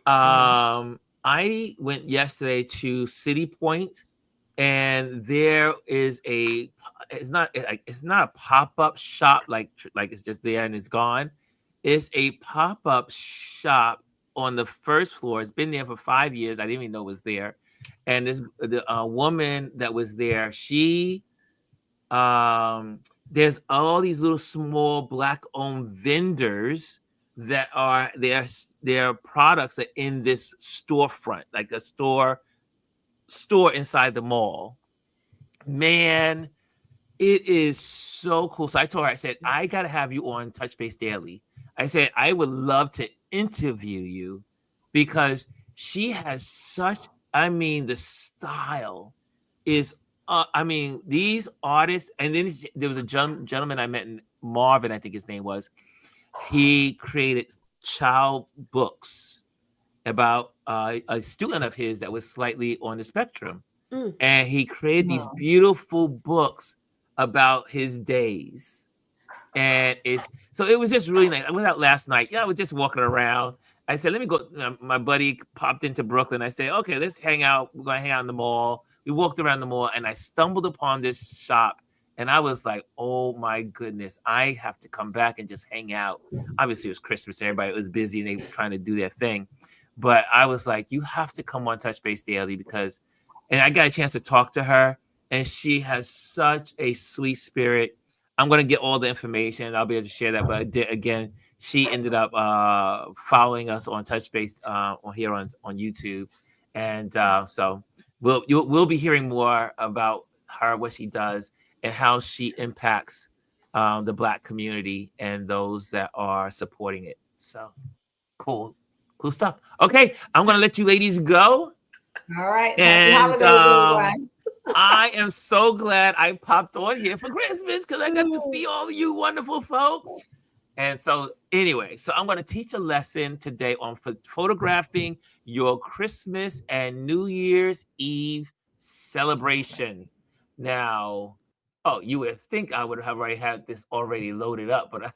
Mhm. I went yesterday to City Point, and there is it's not a pop-up shop like it's just there and it's gone. It's a pop-up shop on the first floor. It's been there for 5 years. I didn't even know it was there. And the woman that was there, there's all these little small black owned vendors that are their products are in this storefront, like a store inside the mall. Man, it is so cool. So I told her, I said, I gotta have you on Touch Base Daily. I said, I would love to interview you, because she has the style is these artists. And then there was a gentleman I met in Marvin, I think his name was. He created child books about a student of his that was slightly on the spectrum, and he created these Mhm. beautiful books about his days. And it was just really nice. I went out last night. Yeah, I was just walking around. I said, let me go. My buddy popped into Brooklyn. I said, okay, let's hang out. We're gonna hang out in the mall. We walked around the mall, and I stumbled upon this shop, and I was like, oh my goodness, I have to come back and just hang out. Obviously, it was Christmas. Everybody was busy and they were trying to do their thing. But I was like, you have to come on Touch Base Daily, and I got a chance to talk to her, and she has such a sweet spirit. I'm gonna get all the information. I'll be able to share that. But again, she ended up following us on Touch Base on here on YouTube, and so we'll be hearing more about her, what she does, and how she impacts the Black community and those that are supporting it. So cool stuff. Okay, I'm gonna let you ladies go, All right. Happy and holidays, everyone. I am so glad I popped on here for Christmas, because I got to see all of you wonderful folks. And so anyway, so I'm going to teach a lesson today on photographing your Christmas and New Year's Eve celebration. Now, oh, you would think I would have already had this already loaded up, but I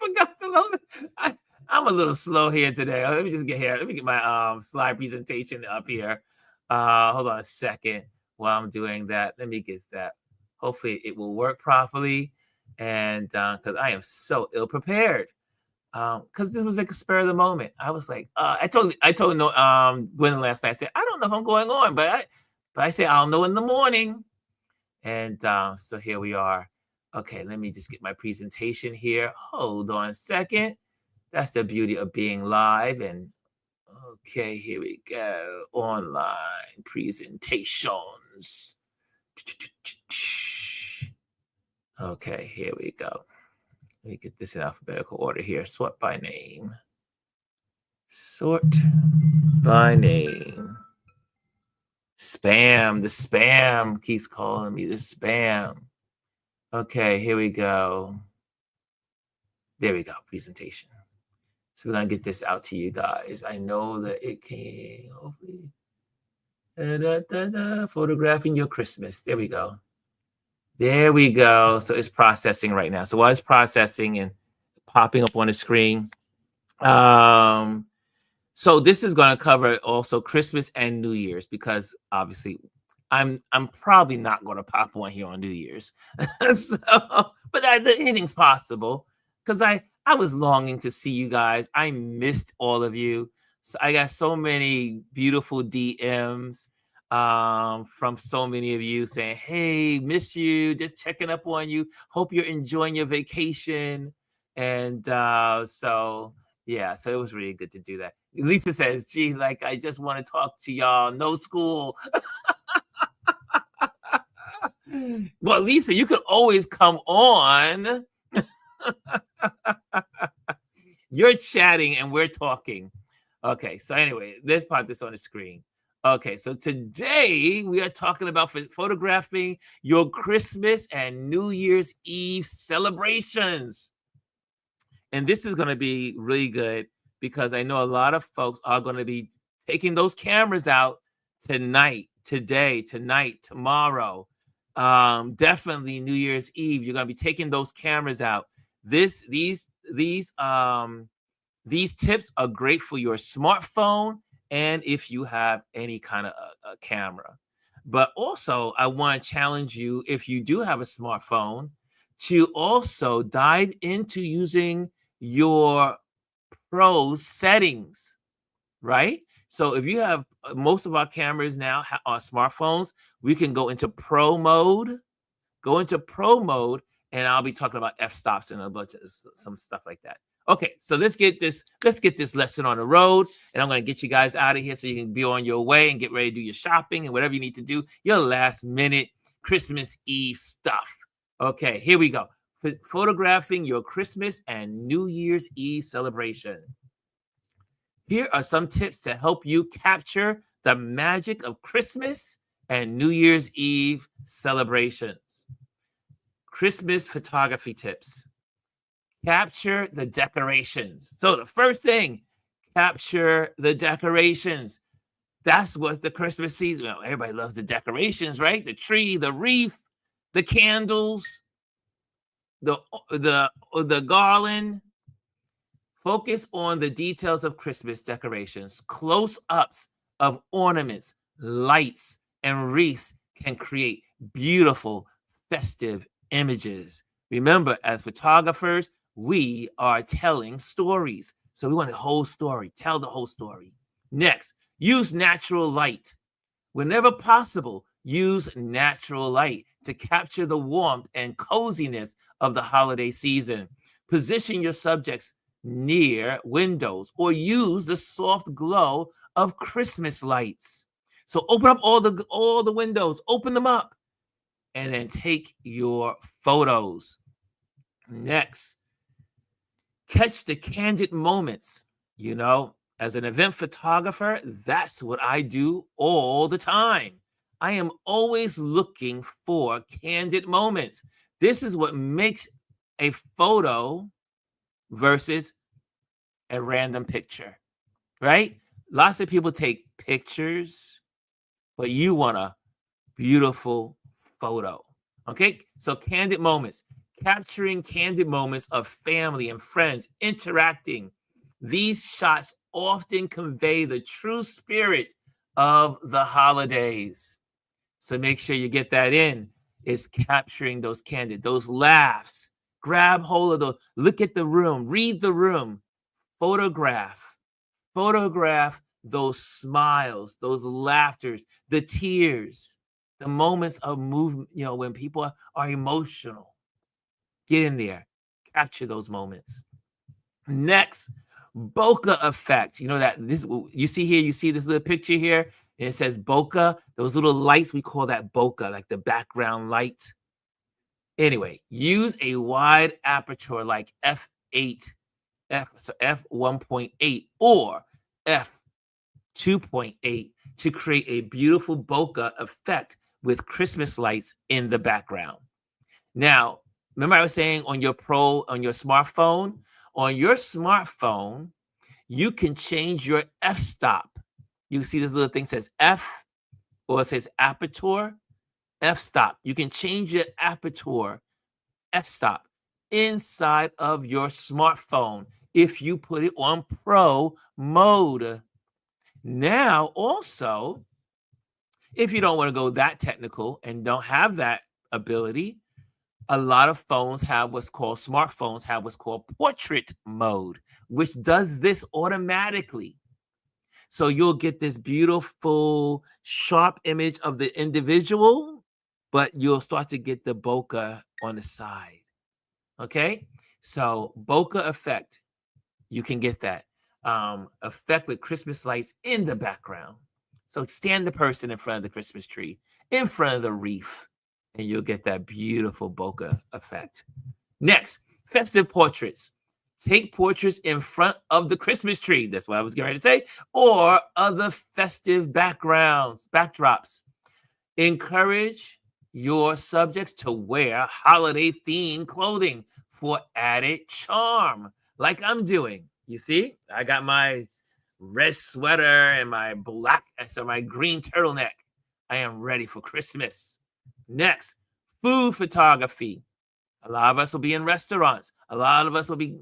forgot to load it. I'm a little slow here today. Let me just get here. Let me get my slide presentation up here. Hold on a second while I'm doing that. Let me get that. Hopefully it will work properly. And because I am so ill prepared. because this was like a spur of the moment. I was like, I told no Gwen last night. I said, I don't know if I'm going on, but I say I'll know in the morning. And so here we are. Okay, let me just get my presentation here. Hold on a second. That's the beauty of being live. And okay, here we go. Online presentations. Okay, here we go. Let me get this in alphabetical order here. Sort by name. Sort by name. Spam. The spam keeps calling me. The spam. Okay, here we go. There we go. Presentation. So we're going to get this out to you guys. I know that it came. Hopefully. Photographing your Christmas. There we go. There we go. So it's processing right now. So while it's processing and popping up on the screen, so this is going to cover also Christmas and New Year's, because obviously I'm probably not going to pop one here on New Year's. So, but anything's possible, because I was longing to see you guys. I missed all of you. So I got so many beautiful DMs from so many of you saying, hey, miss you, just checking up on you. Hope you're enjoying your vacation. And so yeah, so it was really good to do that. Lisa says, gee, like, I just want to talk to y'all. No school. Well, Lisa, you can always come on. You're chatting and we're talking. Okay, so anyway, let's put this on the screen. Okay, so today we are talking about photographing your Christmas and New Year's Eve celebrations. And this is going to be really good, because I know a lot of folks are going to be taking those cameras out tonight, today, tonight, tomorrow. Definitely New Year's Eve, you're going to be taking those cameras out. These tips are great for your smartphone and if you have any kind of a camera. But also, I want to challenge you, if you do have a smartphone, to also dive into using your pro settings, right? So if you have, most of our cameras now are smartphones, we can go into pro mode, and I'll be talking about f-stops and a bunch of some stuff like that. Okay, so let's get this lesson on the road, and I'm going to get you guys out of here so you can be on your way and get ready to do your shopping and whatever you need to do, your last minute Christmas Eve stuff. Okay, here we go. Photographing your Christmas and New Year's Eve celebration. Here are some tips to help you capture the magic of Christmas and New Year's Eve celebrations. Christmas photography tips. Capture the decorations. So the first thing, capture the decorations. That's what the Christmas season. Well, everybody loves the decorations, right? The tree, the wreath, the candles, the garland. Focus on the details of Christmas decorations. Close-ups of ornaments, lights, and wreaths can create beautiful, festive images. Remember, as photographers, we are telling stories. So we want the whole story. Tell the whole story. Next, use natural light. Whenever possible, use natural light to capture the warmth and coziness of the holiday season. Position your subjects near windows or use the soft glow of Christmas lights. So open up all the windows, open them up, and then take your photos. Next, catch the candid moments. You know, as an event photographer, that's what I do all the time. I am always looking for candid moments. This is what makes a photo versus a random picture, right? Lots of people take pictures, but you want a beautiful photo. Okay, so candid moments. Capturing candid moments of family and friends interacting. These shots often convey the true spirit of the holidays. So make sure you get that in, is capturing those laughs. Grab hold of those, look at the room, read the room. photograph those smiles, those laughters, the tears, the moments of movement, when people are emotional. Get in there, capture those moments. Next, bokeh effect. You know that this you see here, you see this little picture here, and it says bokeh. Those little lights, we call that bokeh, like the background light. Anyway, use a wide aperture like f8, f1.8 or f2.8 to create a beautiful bokeh effect with Christmas lights in the background. Now, remember I was saying on your smartphone, you can change your f-stop. You see this little thing says f, or it says aperture, f-stop. You can change your aperture, f-stop, inside of your smartphone if you put it on pro mode. Now, also, if you don't want to go that technical and don't have that ability, a lot of smartphones have what's called portrait mode, which does this automatically. So you'll get this beautiful, sharp image of the individual, but you'll start to get the bokeh on the side. Okay? So bokeh effect, you can get that effect with Christmas lights in the background. So stand the person in front of the Christmas tree, in front of the wreath, and you'll get that beautiful bokeh effect. Next, festive portraits. Take portraits in front of the Christmas tree. That's what I was getting ready to say. Or other festive backdrops. Encourage your subjects to wear holiday-themed clothing for added charm, like I'm doing. You see, I got my red sweater and my green turtleneck. I am ready for Christmas. Next, food photography. A lot of us will be in restaurants. A lot of us will be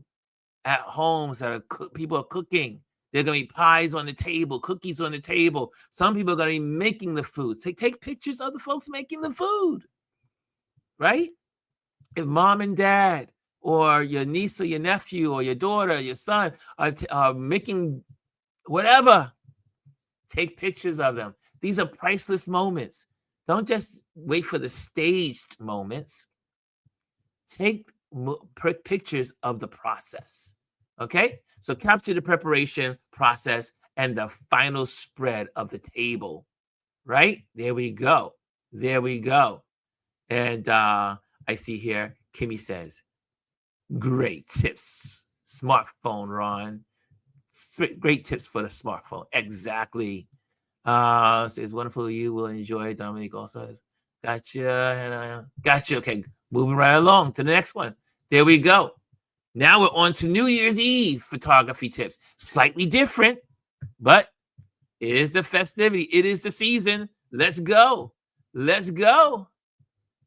at homes that people are cooking. There are going to be pies on the table, cookies on the table. Some people are going to be making the food. So take pictures of the folks making the food, right? If mom and dad or your niece or your nephew or your daughter, your son are making whatever, take pictures of them. These are priceless moments. Don't just wait for the staged moments. Take pictures of the process. Okay? So capture the preparation process and the final spread of the table. Right? There we go. And I see here, Kimmy says, great tips. Smartphone, Ron. Great tips for the smartphone. Exactly. Says wonderful. You will enjoy. Dominique also says, gotcha. Gotcha. Okay, moving right along to the next one. There we go. Now we're on to New Year's Eve photography tips. Slightly different, but it is the festivity. It is the season. Let's go.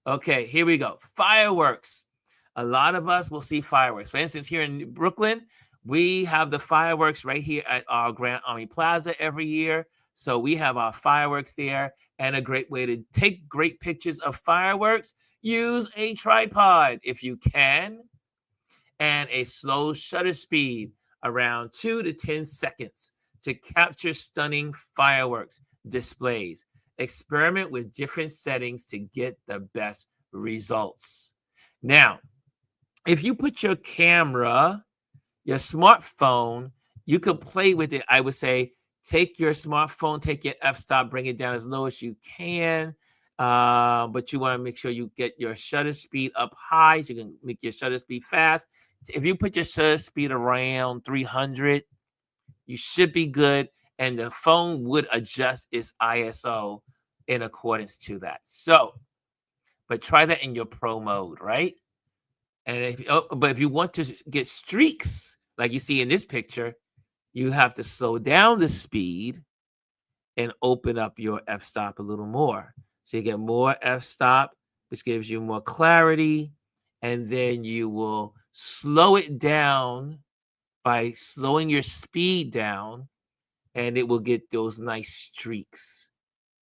Okay, here we go. Fireworks. A lot of us will see fireworks. For instance, here in Brooklyn, we have the fireworks right here at our Grand Army Plaza every year. So we have our fireworks there, and a great way to take great pictures of fireworks, use a tripod if you can, and a slow shutter speed around 2 to 10 seconds to capture stunning fireworks displays. Experiment with different settings to get the best results. Now, if you put your camera, your smartphone, you could play with it. I would say take your smartphone, take your f-stop, bring it down as low as you can. But you want to make sure you get your shutter speed up high so you can make your shutter speed fast. If you put your shutter speed around 300, you should be good. And the phone would adjust its ISO in accordance to that. So, but try that in your pro mode, right? And but if you want to get streaks, like you see in this picture, you have to slow down the speed and open up your f-stop a little more. So you get more f-stop, which gives you more clarity. And then you will slow it down by slowing your speed down, and it will get those nice streaks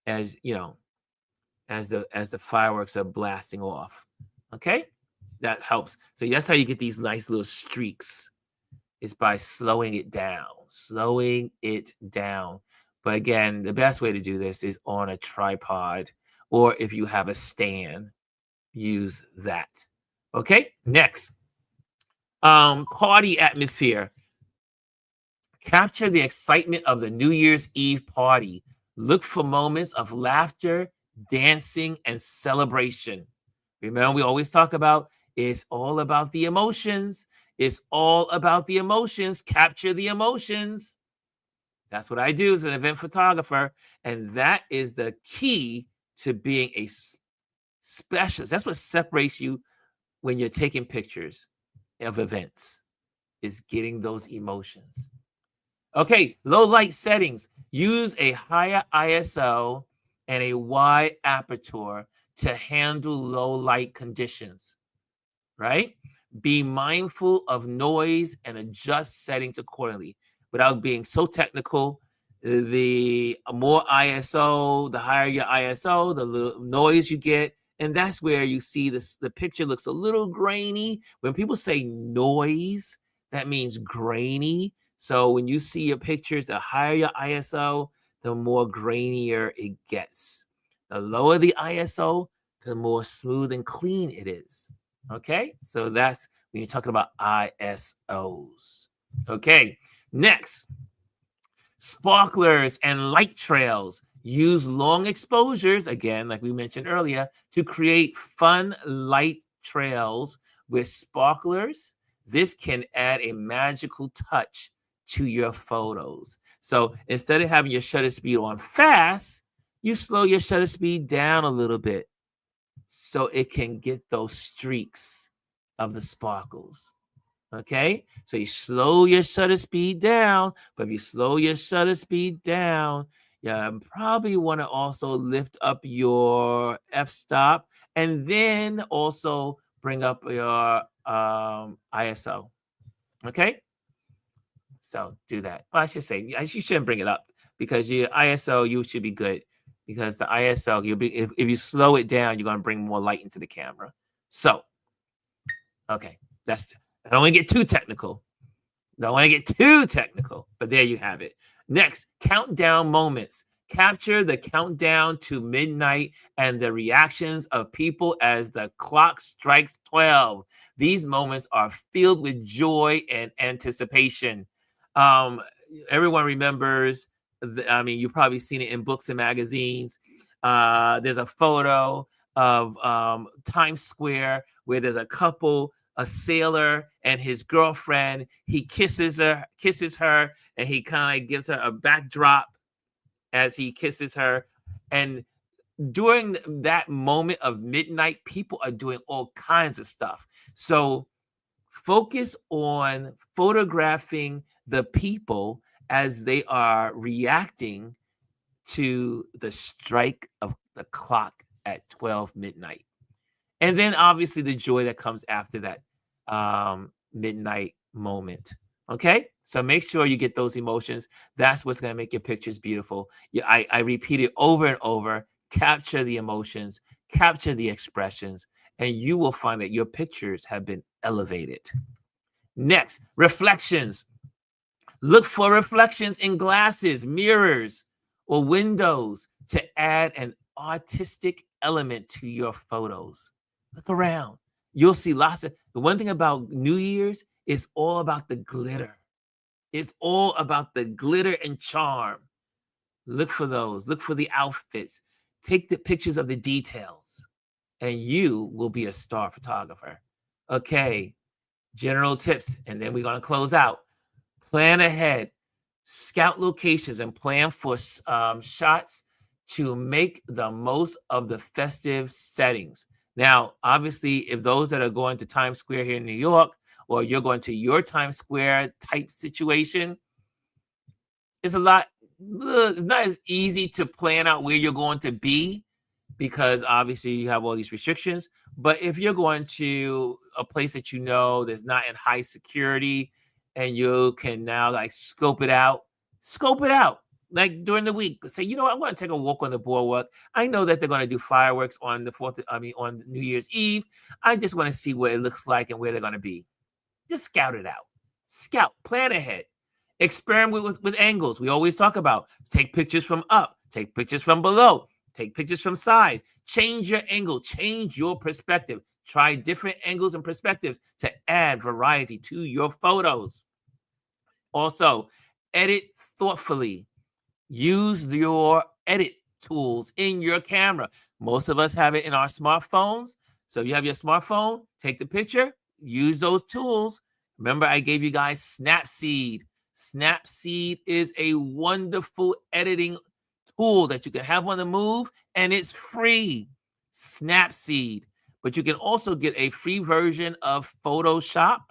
as you know, as the fireworks are blasting off. Okay, that helps. So that's how you get these nice little streaks is by slowing it down, But again, the best way to do this is on a tripod, or if you have a stand, use that. Okay, next. Party atmosphere. Capture the excitement of the New Year's Eve party. Look for moments of laughter, dancing, and celebration. Remember, we always talk about it's all about the emotions. It's all about the emotions. Capture the emotions. That's what I do as an event photographer. And that is the key to being a specialist. That's what separates you when you're taking pictures of events, is getting those emotions. Okay, low light settings. Use a higher ISO and a wide aperture to handle low light conditions, right? Be mindful of noise and adjust settings accordingly. Without being so technical, the more ISO, the higher your ISO, the little noise you get. And that's where you see this, the picture looks a little grainy. When people say noise, that means grainy. So when you see your pictures, the higher your ISO, the more grainier it gets. The lower the ISO, the more smooth and clean it is. Okay, so that's when you're talking about ISOs. Okay, next, sparklers and light trails. Use long exposures, again, like we mentioned earlier, to create fun light trails with sparklers. This can add a magical touch to your photos. So instead of having your shutter speed on fast, you slow your shutter speed down a little bit so it can get those streaks of the sparkles. Okay, so you slow your shutter speed down, but if you slow your shutter speed down, you probably want to also lift up your f-stop and then also bring up your ISO. Okay, so do that. Well, I should say you shouldn't bring it up because your ISO, you should be good, because the ISO, you'll be, if you slow it down, you're going to bring more light into the camera. So, okay, I don't want to get too technical. But there you have it. Next, countdown moments. Capture the countdown to midnight and the reactions of people as the clock strikes 12. These moments are filled with joy and anticipation. Everyone remembers, you've probably seen it in books and magazines. There's a photo of Times Square where there's a couple, a sailor and his girlfriend. He kisses her, and he kind of gives her a backdrop as he kisses her. And during that moment of midnight, people are doing all kinds of stuff. So focus on photographing the people as they are reacting to the strike of the clock at 12 midnight. And then obviously the joy that comes after that midnight moment. Okay, so make sure you get those emotions. That's what's going to make your pictures beautiful. Yeah, I repeat it over and over. Capture the emotions, capture the expressions, and you will find that your pictures have been elevated. Next, reflections. Look for reflections in glasses, mirrors, or windows to add an artistic element to your photos. Look around. You'll see lots of, the one thing about New Year's is all about the glitter. It's all about the glitter and charm. Look for those. Look for the outfits. Take the pictures of the details, and you will be a star photographer. Okay, general tips, and then we're going to close out. Plan ahead. Scout locations and plan for shots to make the most of the festive settings. Now, obviously, if those that are going to Times Square here in New York, or you're going to your Times Square type situation, it's not as easy to plan out where you're going to be, because obviously you have all these restrictions. But if you're going to a place that you know that's not in high security, and you can now like scope it out like during the week. Say, you know what, I want to take a walk on the boardwalk. I know that they're going to do fireworks on on New Year's Eve. I just want to see what it looks like and where they're going to be. Just scout it out. Scout, plan ahead. Experiment with angles. We always talk about take pictures from up, take pictures from below, take pictures from side. Change your angle, change your perspective. Try different angles and perspectives to add variety to your photos. Also, edit thoughtfully. Use your edit tools in your camera. Most of us have it in our smartphones. So if you have your smartphone, take the picture, use those tools. Remember, I gave you guys Snapseed. Snapseed is a wonderful editing tool that you can have on the move, and it's free. Snapseed. But you can also get a free version of Photoshop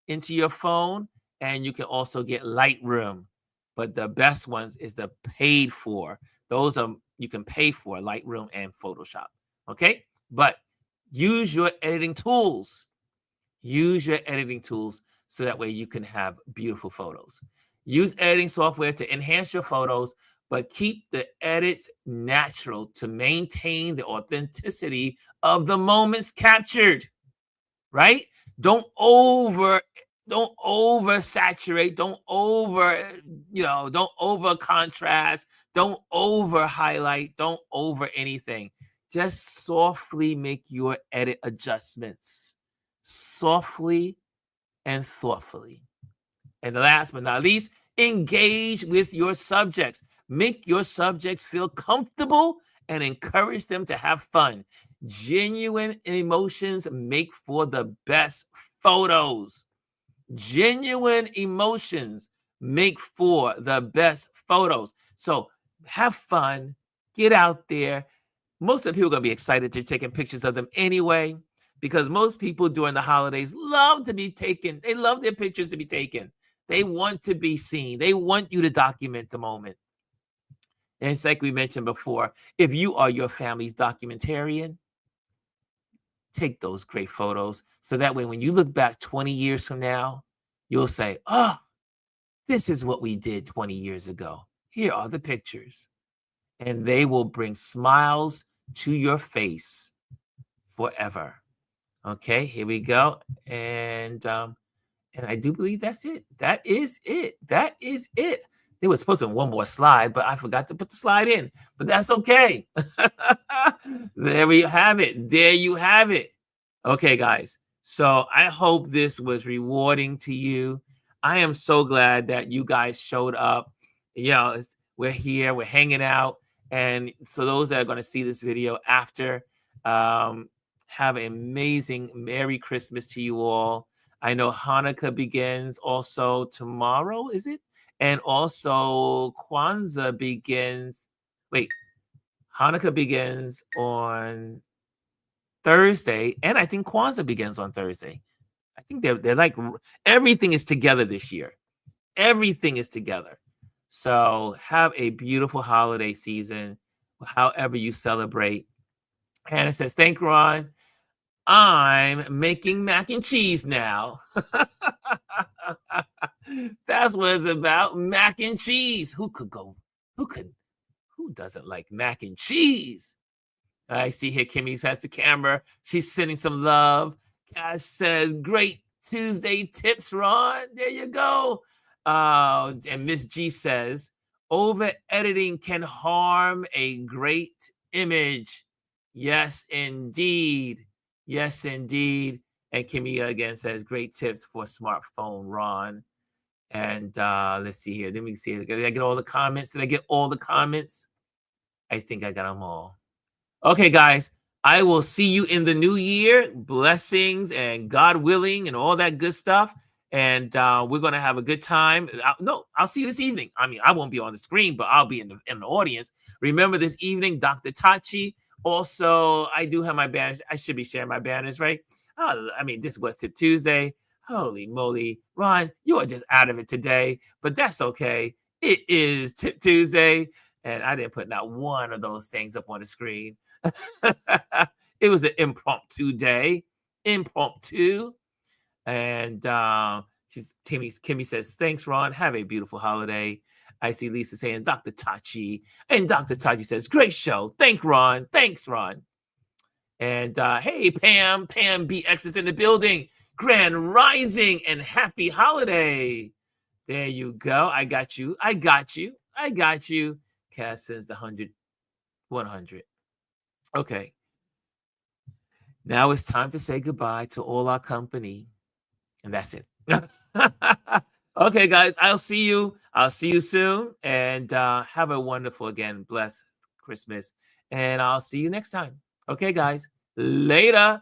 into your phone, and you can also get Lightroom. But the best ones is the paid for. Those are you can pay for Lightroom and Photoshop. Okay, but use your editing tools. Use your editing tools so that way you can have beautiful photos. Use editing software to enhance your photos, but keep the edits natural to maintain the authenticity of the moments captured. Right? Don't oversaturate, don't over contrast, don't over highlight, don't over anything. Just softly make your edit adjustments, softly and thoughtfully. And last but not least, engage with your subjects. Make your subjects feel comfortable and encourage them to have fun. Genuine emotions make for the best photos. Genuine emotions make for the best photos. So have fun, get out there. Most of the people are going to be excited to taking pictures of them anyway, because most people during the holidays love to be taken. They love their pictures to be taken. They want to be seen. They want you to document the moment. And it's like we mentioned before, if you are your family's documentarian, take those great photos so that way when you look back 20 years from now, you'll say, oh, this is what we did 20 years ago. Here are the pictures. And they will bring smiles to your face forever. Okay, here we go. And I do believe that's it. That is it. That is it. There was supposed to be one more slide, but I forgot to put the slide in. But that's okay. There we have it. There you have it. Okay, guys. So I hope this was rewarding to you. I am so glad that you guys showed up. We're here. We're hanging out. And so those that are going to see this video after, have an amazing Merry Christmas to you all. I know Hanukkah begins also tomorrow, is it? And also Kwanzaa begins. Wait, Hanukkah begins on Thursday, and I think Kwanzaa begins on Thursday. I think they're like everything is together this year. Everything is together. So have a beautiful holiday season, however you celebrate. Hannah says, "Thank Ron. I'm making mac and cheese now." That's what it's about, mac and cheese. Who doesn't like mac and cheese? I see here Kimmy has the camera. She's sending some love. Cash says, "Great Tuesday tips, Ron." There you go. And Miss G says, "Over editing can harm a great image." Yes, indeed. Yes, indeed. And Kimmy again says, "Great tips for smartphone, Ron." And let's see here. Let me see. Did I get all the comments? Did I get all the comments? I think I got them all. Okay, guys. I will see you in the new year. Blessings and God willing and all that good stuff. And we're going to have a good time. I'll see you this evening. I mean, I won't be on the screen, but I'll be in the audience. Remember this evening, Dr. Tachi. Also, I do have my banners. I should be sharing my banners, right? This was Tip Tuesday. Holy moly. Ron, you are just out of it today, but that's okay. It is Tip Tuesday, and I didn't put not one of those things up on the screen. It was an impromptu day. Impromptu. And Kimmy says, "Thanks, Ron. Have a beautiful holiday." I see Lisa saying, "Dr. Tachi." And Dr. Tachi says, "Great show. Thanks, Ron. And hey, Pam BX is in the building. Grand Rising and happy holiday. There you go. I got you. I got you. I got you. Cass says the 100. Okay. Now it's time to say goodbye to all our company. And that's it. Okay, guys. I'll see you. I'll see you soon. And have a wonderful, again, blessed Christmas. And I'll see you next time. Okay, guys. Later.